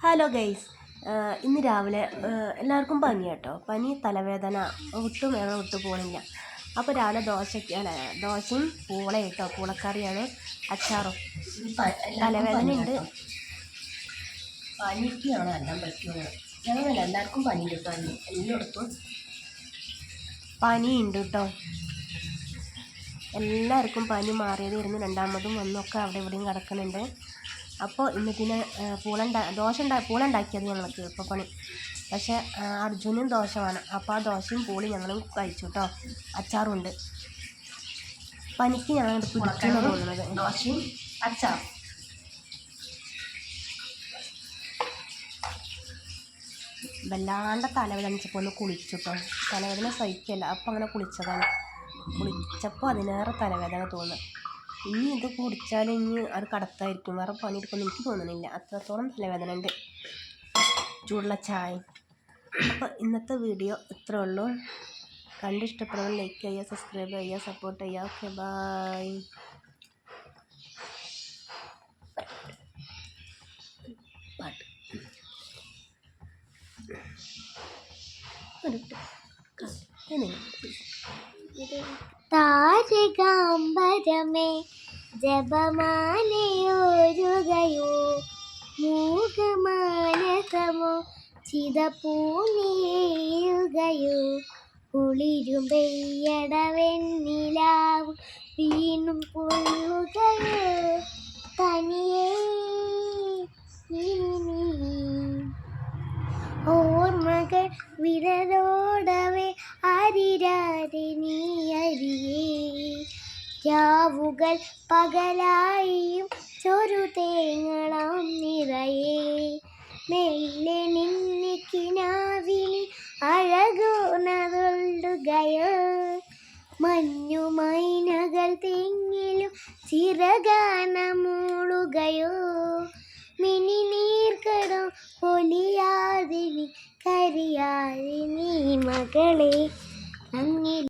Hello guys, ഇന്ന് രാവിലെ എല്ലാവർക്കും പനി കേട്ടോ. പനി, തലവേദന, ഒട്ടും വേണം വിട്ടു പോകണില്ല. അപ്പോൾ രാവിലെ ദോശയും പൂള കേട്ടോ, പൂളക്കറിയാണ്, അച്ചാറും. തലവേദന ഉണ്ട്. പനിക്കാണ് എല്ലാം പറ്റുന്നത്. ഞങ്ങളല്ല, എല്ലാവർക്കും പനി കിട്ടാൻ എല്ലായിടത്തും പനിയുണ്ട് കേട്ടോ. എല്ലാവർക്കും പനി മാറിയതായിരുന്നു, രണ്ടാമതും വന്നൊക്കെ അവിടെ ഇവിടെയും കിടക്കുന്നുണ്ട്. അപ്പോൾ ഇന്നത്തിന് പൂള ഉണ്ടാക്കിയത് ഞങ്ങൾക്ക് ഇപ്പോൾ പണി. പക്ഷേ അർജുനും ദോശ വേണം. അപ്പോൾ ആ ദോശയും പൂളി ഞങ്ങളും കഴിച്ചു കേട്ടോ. അച്ചാറുണ്ട്. പനിക്ക് ഞങ്ങൾ പിടിക്കുന്നു തോന്നുന്നത്. ദോശയും അച്ചാർ. വല്ലാണ്ട് തലവേദനിച്ചപ്പോൾ ഒന്ന് കുളിച്ചു കേട്ടോ. തലവേദന സഹിക്കല്ല, അപ്പോൾ അങ്ങനെ കുളിച്ചതാണ്. കുളിച്ചപ്പോൾ അതിനേറെ തലവേദന തോന്നുന്നു. ഇനി ഇത് കുടിച്ചാൽ ഇനി അത് കടത്തായിരിക്കും, വേറെ പണിയെടുക്കുമെന്ന് എനിക്ക് തോന്നുന്നില്ല. അത്രത്തോളം തലവേദന ഉണ്ട്. ചൂടുള്ള ചായ. അപ്പോൾ ഇന്നത്തെ വീഡിയോ ഇത്രേ ഉള്ളൂ. കണ്ടിഷ്ടപ്പെടുമ്പോൾ ലൈക്ക് ചെയ്യുക, സബ്സ്ക്രൈബ് ചെയ്യുക, സപ്പോർട്ട് ചെയ്യുക. Okay, bye. താരകാംബരമേ ജപമാലയോരുകയോ മൂകമാനസമോ ചിതപൂനേയുകയോ കുളിരും പെയ്യടവെണ്ണിലാവ് വീണും പൊള്ളുകയോ തനിയേ ഓർമ്മകൾ വിരലോടവേ അരിരാതെ നീ അരിയേ രാവുകൾ പകലായും ചൊരുതേങ്ങളം നിറയേ മെല്ലെ നിന്നിക്കിനാവിനി അഴകുണതുള്ളുകയോ മഞ്ഞുമൈനകൾ തെങ്ങിലും ചിറകാനമൂളുകയോ മിനി നീർക്കടം പൊലിയാതെ നീ കരിയാതെ നീ മകളെ